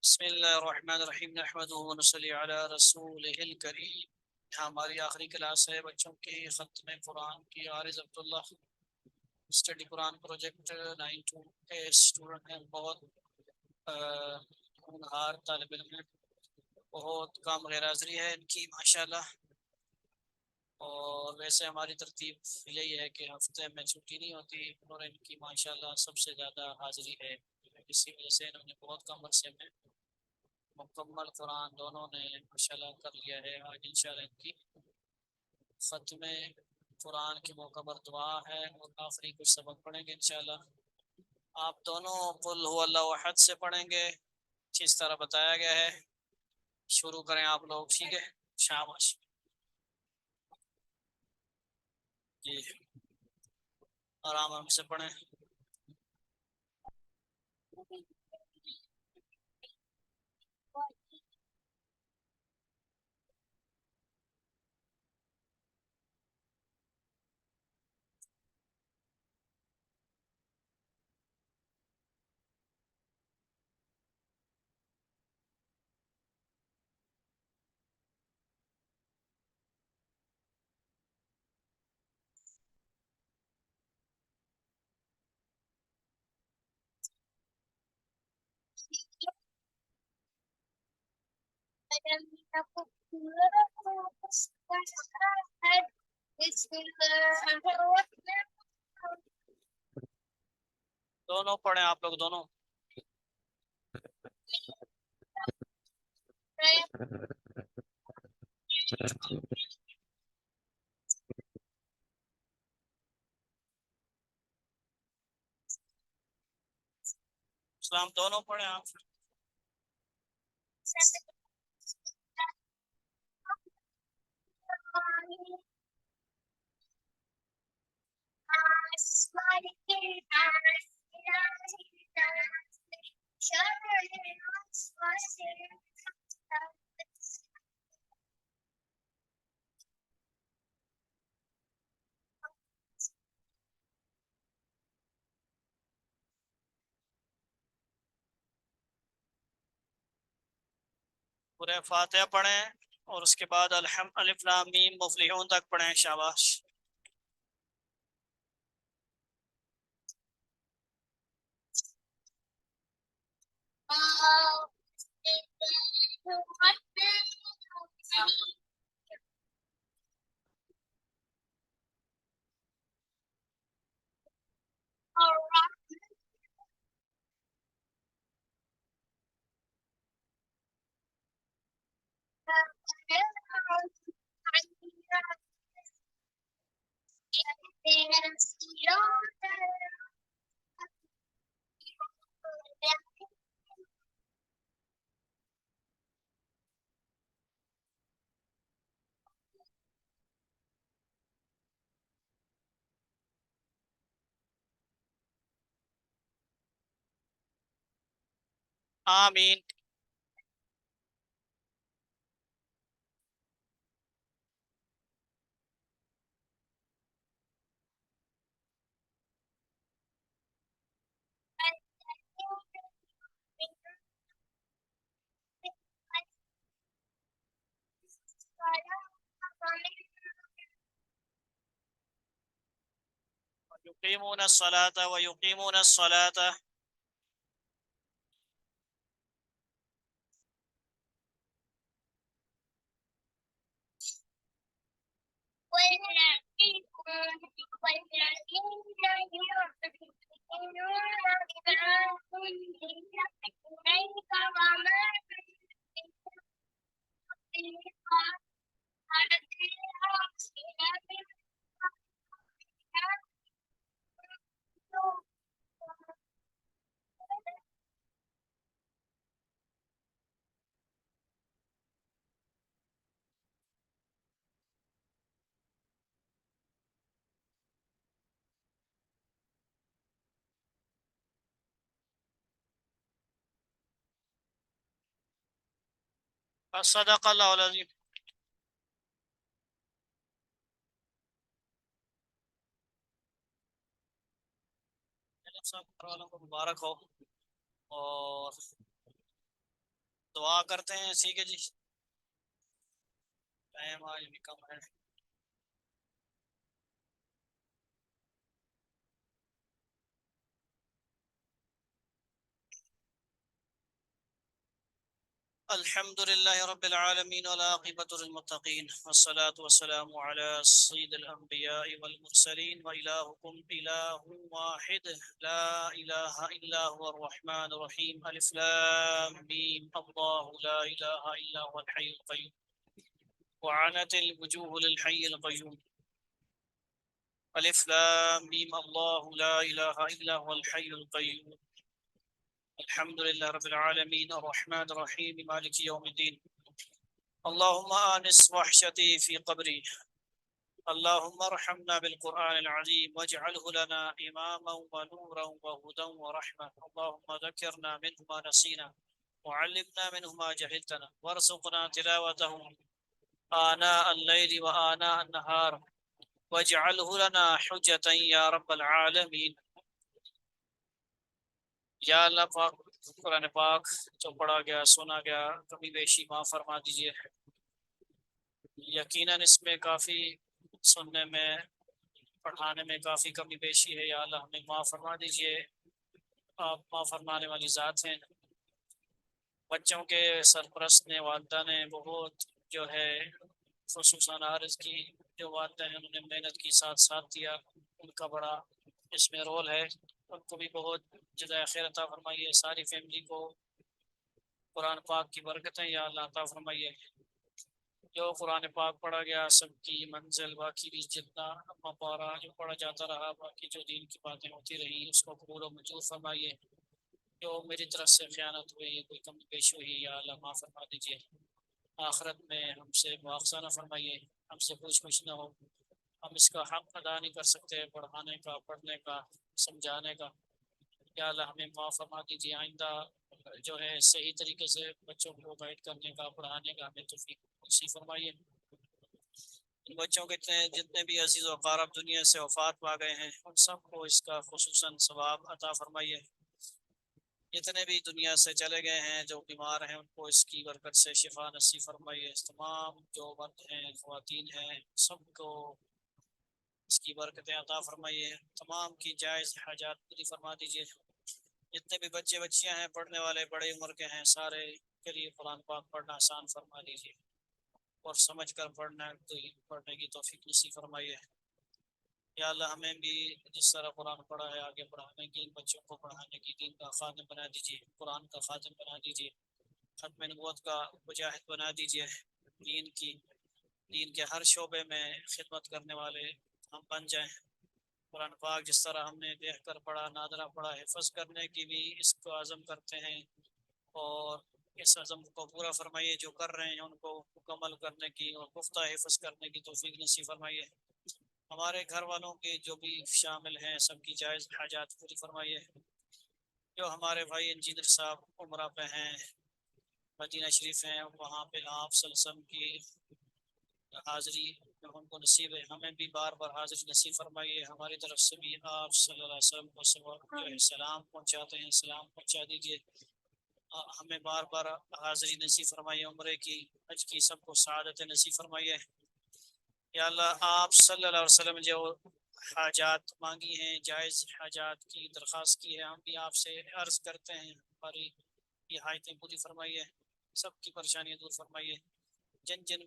بسم اللہ الرحمن الرحیم نحمدہ ونصلی علی رسولہ الکریم. ہماری آخری کلاس ہے بچوں کی ختم قرآن کی. عارض عبداللہ اسٹڈی قرآن پروجیکٹ 92 کے اسٹوڈنٹ ہیں. بہت ہونہار طالب علم ہیں. بہت کام غیر حاضری ہے ان کی ماشاءاللہ. اور ویسے ہماری ترتیب یہی ہے کہ ہفتے میں چھٹی نہیں ہوتی اور ان کی ماشاءاللہ سب سے زیادہ حاضری ہے. اسی وجہ سے انہوں نے بہت کم عرصے میں مکمل قرآن دونوں نے ماشاءاللہ کر لیا ہے. آج انشاءاللہ ان کی ختم قرآن کی موقع پر دعا ہے اور آخری کچھ سبق پڑھیں گے انشاءاللہ. آپ دونوں قل هو اللہ احد سے پڑھیں گے جس طرح بتایا گیا ہے. شروع کریں آپ لوگ. ٹھیک ہے, شاباش جی, آرام سے پڑھیں. دونوں پڑھیں آپ لوگ دونوں. اسلام دونوں پڑھیں آپ. سورہ فاتحہ پڑھیں اور اس کے بعد الف لام میم مفلحون تک پڑھیں. شاباش. آمین. یقیمون الصلاة ویقیمون الصلاة. صدق اللہ العظیم. صاحب والوں کو مبارک ہو. اور دعا کرتے ہیں، ٹھیک ہے جی، ٹائم آج بھی کم ہے۔ الحمد لله رب العالمين والعاقبة للمتقين والصلاة والسلام على سيد الأنبياء والمرسلين وإلهكم إله واحد لا إله إلا هو الرحمن الرحيم ألف لام ميم الله لا إله إلا هو الحي القيوم وعنت الوجوه للحي القيوم ألف لام ميم الله لا إله إلا هو الحي القيوم الحمد لله رب العالمين الرحمن الرحيم مالك يوم الدين اللهم آنس وحشتي في قبري اللهم ارحمنا بالقرآن العظيم واجعله لنا إماما ونورا وهدى ورحمة اللهم ذكرنا منه ما نسينا وعلمنا منه ما جهلتنا وارزقنا تلاوته آناء الليل وآناء النهار واجعله لنا حجة يا رب العالمين۔ یا اللہ پاک قرآن پاک جو پڑھا گیا سنا گیا کمی بیشی معاف فرما دیجیے، یقیناً اس میں کافی سننے میں پڑھانے میں کافی کمی بیشی ہے، یا اللہ ہمیں معاف فرما دیجیے، آپ معاف فرمانے والی ذات ہیں۔ بچوں کے سرپرست نے والدہ نے بہت جو ہے خصوصاً عارض کی جو والدہ ہیں انہوں نے محنت کی، ساتھ ساتھ دیا، ان کا بڑا اس میں رول ہے، ان کو بھی بہت جزائے خیر عطا فرمائیے، ساری فیملی کو قرآن پاک کی برکتیں یا اللہ عطا فرمائیے۔ جو قرآن پاک پڑھا گیا سب کی منزل باقی بھی جتنا اما پارا جو پڑھا جاتا رہا باقی جو دین کی باتیں ہوتی رہی اس کو قبول و منظور فرمائیے۔ جو میری طرف سے خیانت ہوئی کوئی کمی پیش ہوئی یا اللہ معاف فرما دیجیے، آخرت میں ہم سے مواخذہ نہ فرمائیے، ہم سے کچھ نہ ہو، ہم اس کا حق ادا نہیں کر سکتے پڑھانے کا، پڑھنے کا، سمجھانے کا، یا اللہ ہمیں معاف فرما دیجیے۔ آئندہ جو ہے صحیح طریقے سے بچوں کو گائیڈ کرنے کا، پڑھانے کا ہمیں توفیق نصیب فرمائیے۔ ان بچوں کے جتنے بھی عزیز و اقارب دنیا سے وفات پا گئے ہیں ان سب کو اس کا خصوصاً ثواب عطا فرمائیے۔ جتنے بھی دنیا سے چلے گئے ہیں جو بیمار ہیں ان کو اس کی برکت سے شفا نصیب فرمائیے۔ تمام جو مرد ہیں خواتین ہیں سب کو اس کی برکتیں عطا فرمائیے، تمام کی جائز حاجات پوری فرما دیجیے۔ جتنے بھی بچے بچیاں ہیں پڑھنے والے بڑے عمر کے ہیں سارے کے لیے قرآن پاک پڑھنا آسان فرما دیجیے اور سمجھ کر پڑھنے کی توفیق نصیب فرمائیے۔ یا اللہ ہمیں بھی جس طرح قرآن پڑھا ہے آگے پڑھانے کی، بچوں کو پڑھانے کی، دین کا خادم بنا دیجیے، قرآن کا خادم بنا دیجیے، ختم نبوت کا مجاہد بنا دیجیے، دین کے ہر شعبے میں خدمت کرنے والے ہم بن جائیں۔ قرآن پاک جس طرح ہم نے دیکھ کر پڑھا، نادرہ پڑھا، حفظ کرنے کی بھی اس کو عزم کرتے ہیں اور اس عزم کو پورا فرمائیے، جو کر رہے ہیں ان کو مکمل کرنے کی اور پختہ حفظ کرنے کی توفیق نصیب فرمائیے۔ ہمارے گھر والوں کے جو بھی شامل ہیں سب کی جائز حاجات پوری فرمائیے۔ جو ہمارے بھائی انجینئر صاحب عمرہ پہ ہیں، مدینہ شریف ہیں، وہاں پہ آپ صلی اللہ علیہ وسلم کی حاضری ان کو نصیب ہے، ہمیں بھی بار بار حاضری نصیب فرمائیے۔ ہماری طرف سے بھی آپ صلی اللہ علیہ وسلم کو جو ہے سلام پہنچاتے ہیں، سلام پہنچا دیجیے۔ ہمیں بار بار حاضری نصیب فرمائیے، عمرے کی حج کی سب کو سعادت نصیب فرمائیے۔ یا اللہ آپ صلی اللہ علیہ وسلم جو حاجات مانگی ہیں، جائز حاجات کی درخواست کی ہے، ہم بھی آپ سے عرض کرتے ہیں ہماری یہ حاجتیں پوری فرمائیے، سب کی پریشانیاں دور فرمائیے۔ جن جن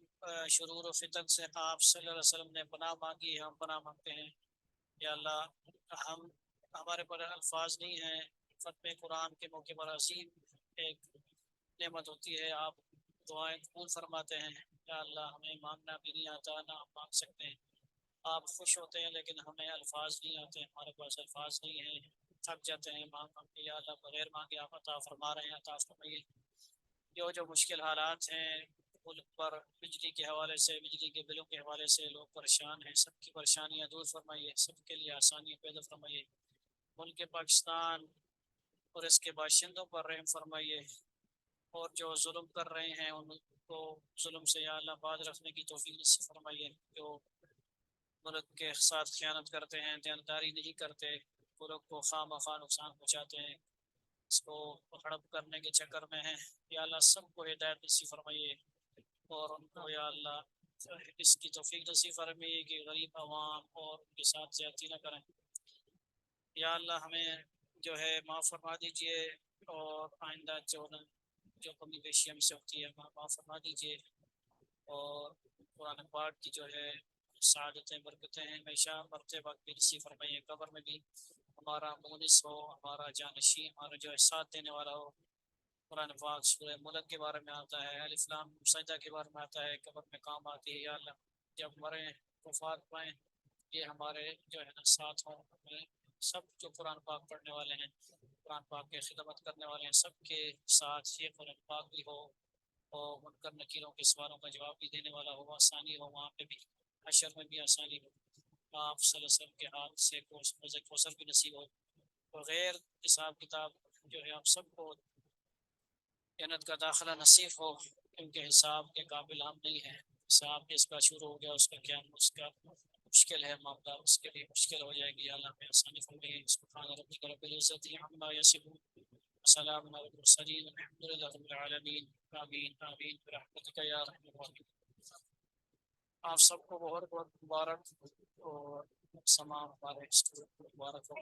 شرور و فتن سے آپ صلی اللہ علیہ وسلم نے پناہ مانگی ہے ہم پناہ مانگتے ہیں۔ یا اللہ ہمارے پر الفاظ نہیں ہیں، ختم قرآن کے موقع پر عظیم ایک نعمت ہوتی ہے، آپ دعائیں قبول فرماتے ہیں۔ یا اللہ ہمیں مانگنا بھی نہیں آتا نہ ہم مانگ سکتے ہیں، آپ خوش ہوتے ہیں لیکن ہمیں الفاظ نہیں آتے، ہمارے پاس الفاظ نہیں ہیں، تھک جاتے ہیں مانگ مانگ کے۔ یا اللہ بغیر مانگے آپ عطا فرما رہے ہیں، عطا فرمائیے۔ جو مشکل حالات ہیں ملک پر بجلی کے حوالے سے، بجلی کے بلوں کے حوالے سے لوگ پریشان ہیں، سب کی پریشانیاں دور فرمائیے، سب کے لیے آسانیاں پیدا فرمائیے۔ ملک پاکستان اور اس کے باشندوں پر رحم فرمائیے، اور جو ظلم کر رہے ہیں ان کو ظلم سے یا اللہ باز رکھنے کی توفیق نصیب فرمائیے۔ جو ملک کے ساتھ خیانت کرتے ہیں، دیانتداری نہیں کرتے، ملک کو خواہ مخواہ نقصان پہنچاتے ہیں، اس کو ہڑپ کرنے کے چکر میں ہیں. یا اللہ سب کو ہدایت نصیب فرمائیے اور ان کو یا اللہ اس کی توفیق نصیب فرمائیے کہ غریب عوام اور ان کے ساتھ زیادتی نہ کریں. یا اللہ ہمیں جو ہے معاف فرما دیجیے اور آئندہ جو کمی بیشی ہم سے ہوتی ہے معاف فرما دیجیے اور قرآن پاک کی جو ہے سعادتیں برکتیں ہیں ہمیشہ مرتے وقت بھی نصیب فرمائیے. قبر میں بھی ہمارا مونس ہو, ہمارا جانشین, ہمارا جو ہے ساتھ دینے والا ہو. قرآن پاک سورہ ملک کے بارے میں آتا ہے, الف لام سجدہ کے بارے میں آتا ہے, قبر میں کام آتی ہے. یا اللہ جب مریں وفات پائیں یہ ہمارے جو ہے نا ساتھ ہوں. ہمیں سب جو قرآن پاک پڑھنے والے ہیں, قرآن پاک کی خدمت کرنے والے ہیں, سب کے ساتھ یہ قرآن پاک بھی ہو اور منکر نکیروں کے سوالوں کا جواب بھی دینے والا ہو, آسانی ہو وہاں پہ بھی, حشر میں بھی آسانی ہو. آپ صلی اللہ علیہ وسلم کے ہاتھ سے کوثر بھی نصیب ہو بغیر حساب کتاب جو ہے آپ سب کو جنت کا داخلہ نصیب ہو, کیونکہ حساب کے قابل ہم نہیں ہیں. حساب جس کا شروع ہو گیا اس کا کیا اس کا مشکل ہے معاملہ, اس کے لیے مشکل ہو جائے گی. اللہ میں آسانی فرمائیے. سبحان ربک رب العزت عما یصفون وسلام علی المرسلین والحمد للہ رب العالمین. آمین آمین برحمتک یا ارحم الراحمین. آپ سب کو بہت بہت مبارک اور تمام ہمارے اسٹوڈنٹ کو مبارک ہو.